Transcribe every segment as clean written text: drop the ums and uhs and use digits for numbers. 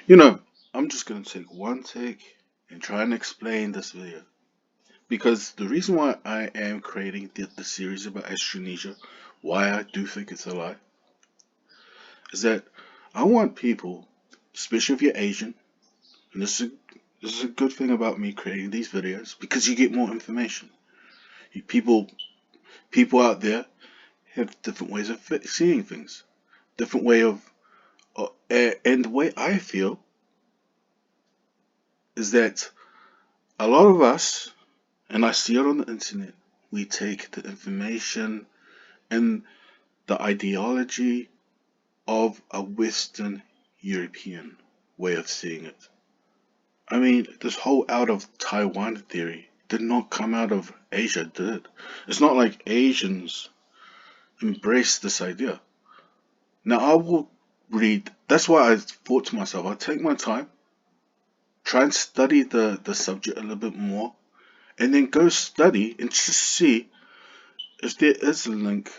You know, I'm just going to take one take and try and explain this video. Because the reason why I am creating the series about Austronesian, why I do think it's a lie, is that I want people, especially if you're Asian, and this is a good thing about me creating these videos, because you get more information. People people out there have different ways of seeing things, different way of, and the way I feel is that a lot of us, and I see it on the internet, we take the information and the ideology of a Western European way of seeing it. I mean, this whole out of Taiwan theory did not come out of Asia, did it? It's not like Asians embrace this idea. Now, I will read, that's why I thought to myself, I'll take my time, try and study the subject a little bit more, and then go study and just see if there is a link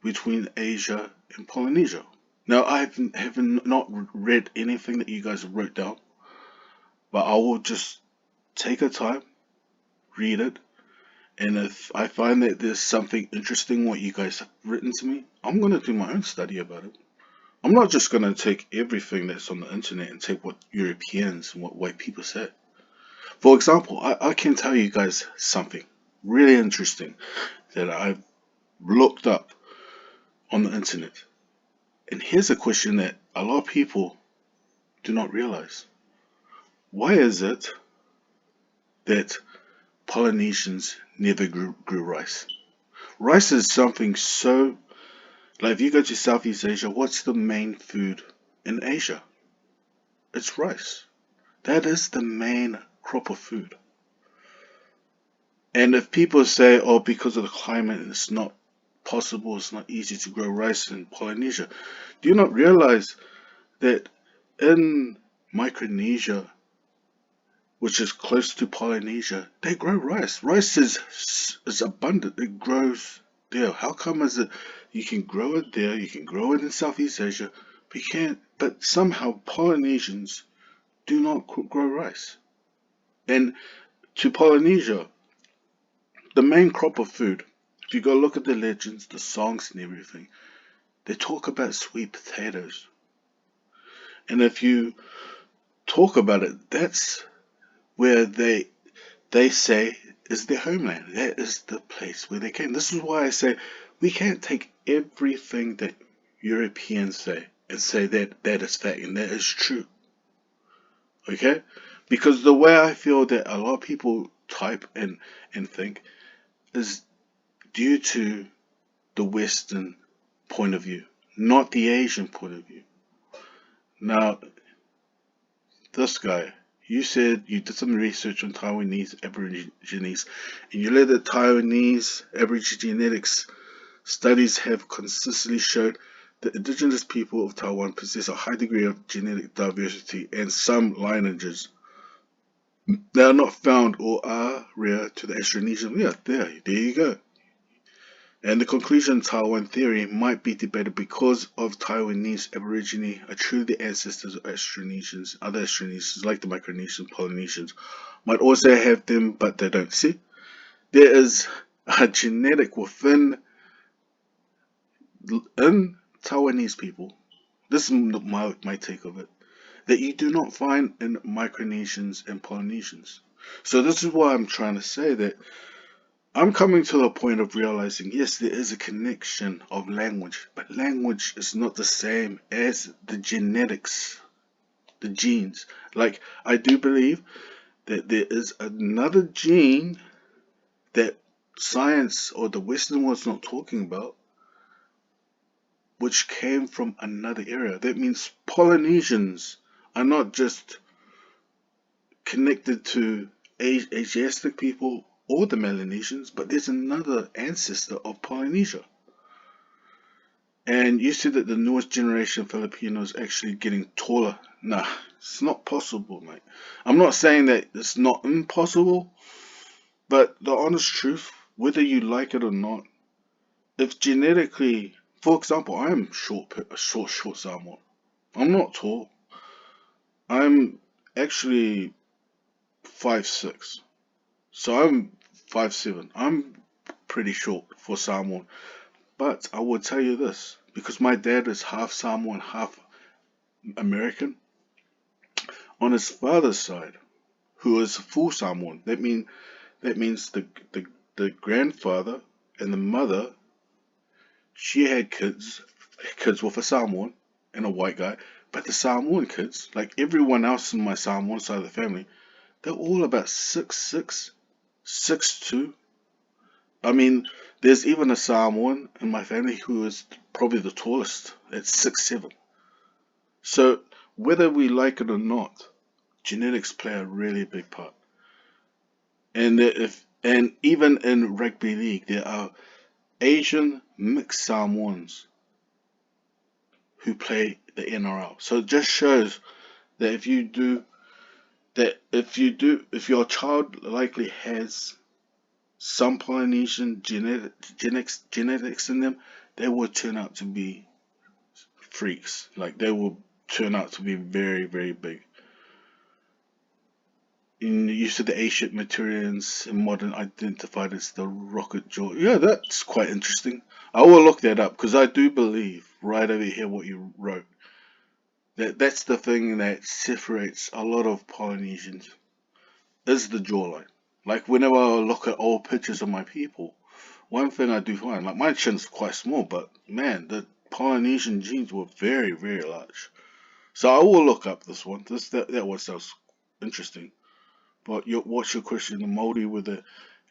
between Asia and Polynesia. Now, have not read anything that you guys wrote down, but I will just take a time, read it, and if I find that there's something interesting what you guys have written to me, I'm going to do my own study about it. I'm not just going to take everything that's on the internet and take what Europeans and what white people say. For example, I can tell you guys something really interesting that I've looked up on the internet. And here's a question that a lot of people do not realize. Why is it that Polynesians never grew rice? Rice is something so, like if you go to Southeast Asia, what's the main food in Asia? It's rice. That is the main crop of food. And if people say, oh, because of the climate, it's not possible, it's not easy to grow rice in Polynesia, do you not realize that in Micronesia, which is close to Polynesia, they grow rice. Rice is abundant. It grows there. How come is it you can grow it there, you can grow it in Southeast Asia, but you can't, but somehow Polynesians do not grow rice. And to Polynesia, the main crop of food, if you go look at the legends, the songs and everything, they talk about sweet potatoes. And if you talk about it, that's where they say is their homeland. That is the place where they came. This is why I say we can't take everything that Europeans say and say that that is fact and that is true. Okay? Because the way I feel that a lot of people type and think is due to the Western point of view, not the Asian point of view. Now, this guy, you said you did some research on Taiwanese Aborigines, and you learned that Taiwanese Aboriginetics studies have consistently showed that indigenous people of Taiwan possess a high degree of genetic diversity, and some lineages that are not found or are rare to the Austronesian. Yeah, there you go. And the conclusion Taiwan theory might be debated because of Taiwanese Aborigine are truly the ancestors of Austronesians. Other Austronesians, like the Micronesian Polynesians, might also have them, but they don't. See, there is a genetic within in Taiwanese people. This is my take of it that you do not find in Micronesians and Polynesians. So this is why I'm trying to say that I'm coming to the point of realizing, yes, there is a connection of language, but language is not the same as the genetics, the genes. Like, I do believe that there is another gene that science or the Western world's not talking about, which came from another area. That means Polynesians are not just connected to Asiatic people or the Melanesians, but there's another ancestor of Polynesia. And you said that the newest generation of Filipinos actually getting taller. Nah, it's not possible, mate. I'm not saying that it's not impossible, but the honest truth, whether you like it or not, if genetically, for example, I am short somewhat. I'm not tall, I'm actually 5'6", so I'm 5'7". I'm pretty short for Samoan. But I will tell you this, because my dad is half Samoan, half American, on his father's side, who is full Samoan. That means the grandfather and the mother, she had kids with a Samoan and a white guy. But the Samoan kids, like everyone else in my Samoan side of the family, they're all about 6'6", 6'2". I mean, there's even a Samoan in my family who is probably the tallest at 6'7". So whether we like it or not, genetics play a really big part. And even in rugby league, there are Asian mixed Samoans who play the NRL. So it just shows that if your child likely has some Polynesian genetics in them, they will turn out to be freaks. Like they will turn out to be very, very big. In use of the ancient materials in modern identified as the rocket jaw. Yeah, that's quite interesting. I will look that up because I do believe right over here what you wrote. That's the thing that separates a lot of Polynesians is the jawline. Like whenever I look at old pictures of my people, one thing I do find, like my chin's quite small, but man, the Polynesian genes were very, very large. So I will look up this one. That one sounds interesting. But what's your question? The Maori with the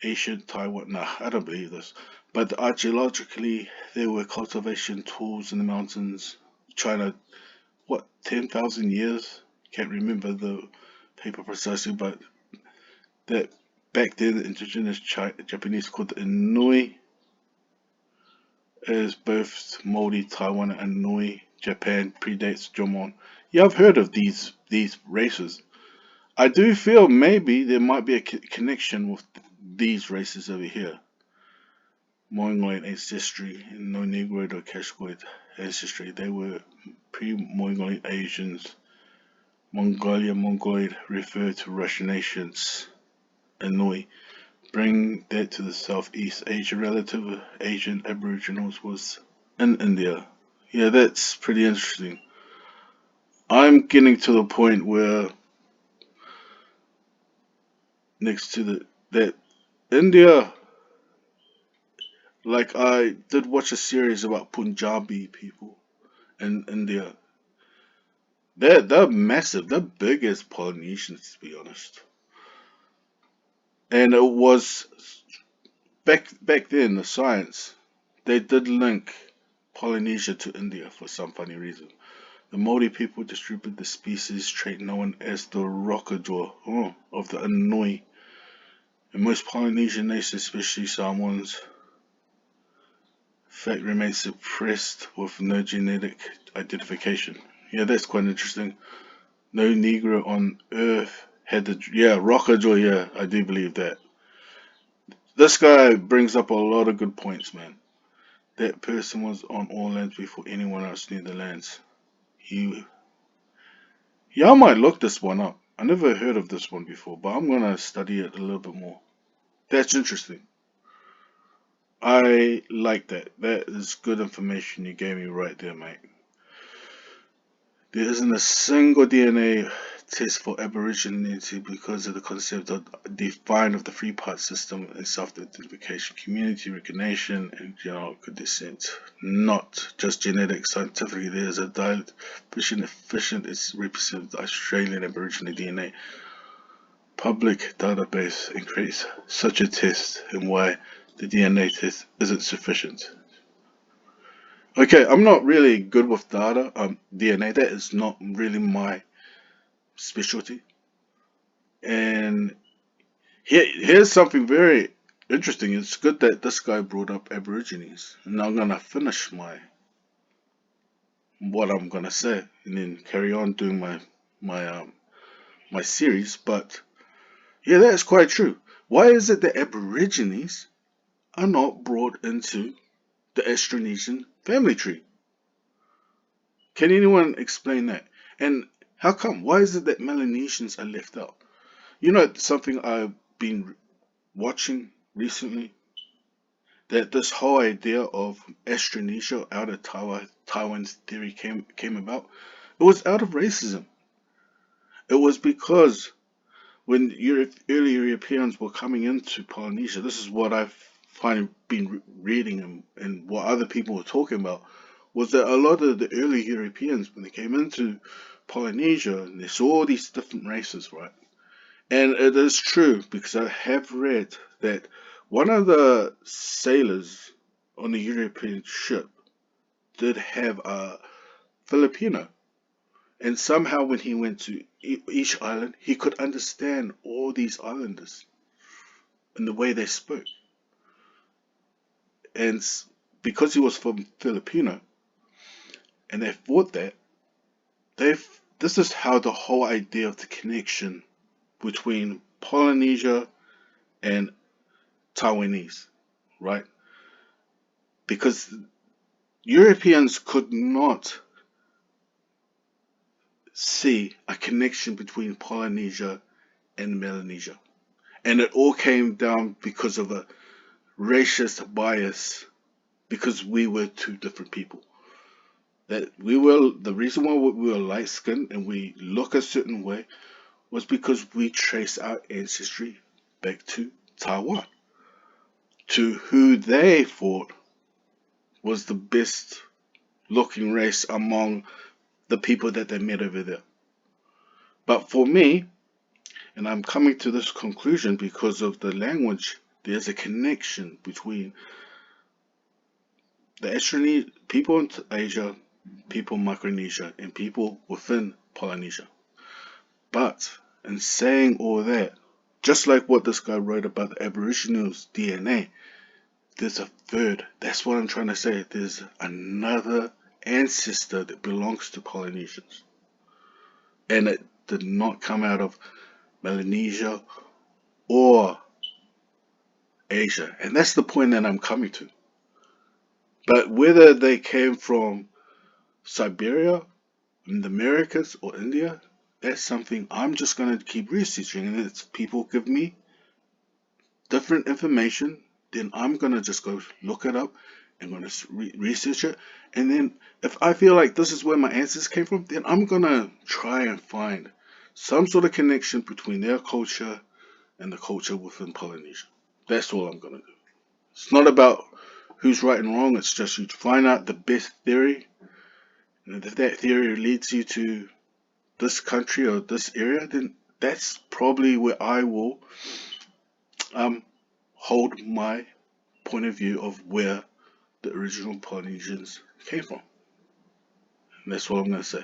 Asian Taiwan? Nah, I don't believe this. But archaeologically, there were cultivation tools in the mountains. China, what, 10,000 years? Can't remember the paper precisely, but that back then the indigenous Japanese called the Inui as both Maori, Taiwan, and Inui. Japan predates Jomon. Yeah, I've heard of these races. I do feel maybe there might be a connection with these races over here. Mongolian ancestry and no Negroid or Kashkoid ancestry. They were pre-Mongolian Asians. Mongolian refer to Russian nations. Inui. Bring that to the Southeast Asia relative Asian Aboriginals was in India. Yeah, that's pretty interesting. I'm getting to the point where next to that India, like I did watch a series about Punjabi people in India. They're massive. They're big as Polynesians, to be honest. And it was back then the science they did link Polynesia to India for some funny reason. The Maori people distributed the species trait known as the rockajaw of the Inui. And most Polynesian nations, especially Samoans, fact remain suppressed with no genetic identification. Yeah, that's quite interesting. No Negro on Earth had the rockajaw. Yeah, I do believe that. This guy brings up a lot of good points, man. That person was on all lands before anyone else knew the lands. He, yeah, I might look this one up. I never heard of this one before, but I'm gonna study it a little bit more. That's interesting. I like that. That is good information you gave me right there, mate. There isn't a single DNA test for Aboriginality because of the concept of defined of the three-part system and self-identification, community recognition, and genealogical descent. Not just genetics. Scientifically, there is a diet efficient is represented Australian Aboriginal DNA. Public database increase such a test and why the DNA test isn't sufficient. Okay, I'm not really good with data. DNA, that is not really my specialty. And here's something very interesting. It's good that this guy brought up Aborigines. And I'm gonna finish what I'm gonna say and then carry on doing my series. But yeah, that is quite true. Why is it that Aborigines are not brought into the Austronesian family tree? Can anyone explain that? And How come? Why is it that Melanesians are left out? You know, something I've been watching recently, that this whole idea of Austronesian out of Taiwan's theory came about. It was out of racism. It was because when early Europeans were coming into Polynesia, this is what I've been reading, and what other people were talking about, was that a lot of the early Europeans, when they came into Polynesia, and they saw all these different races, right? And it is true because I have read that one of the sailors on the European ship did have a Filipino. And somehow, when he went to each island, he could understand all these islanders and the way they spoke. And because he was from Filipino, and they thought that, this is how the whole idea of the connection between Polynesia and Taiwanese, right? Because Europeans could not see a connection between Polynesia and Melanesia. And it all came down because of a racist bias, because we were two different people. That we were the reason why we were light skinned and we look a certain way was because we trace our ancestry back to Taiwan, to who they thought was the best looking race among the people that they met over there. But for me, and I'm coming to this conclusion because of the language, there's a connection between the Austronesian people in Asia, people in Micronesia, and people within Polynesia. But in saying all that, just like what this guy wrote about the Aboriginals' DNA, there's a third. That's what I'm trying to say. There's another ancestor that belongs to Polynesians. And it did not come out of Melanesia or Asia. And that's the point that I'm coming to. But whether they came from Siberia, in the Americas, or India, that's something I'm just going to keep researching. And if people give me different information, then I'm going to just go look it up and going to research it. And then if I feel like this is where my answers came from, then I'm going to try and find some sort of connection between their culture and the culture within Polynesia. That's all I'm going to do. It's not about who's right and wrong. It's just you find out the best theory. And if that theory leads you to this country or this area, then that's probably where I will um, hold my point of view of where the original Polynesians came from. And that's what I'm going to say.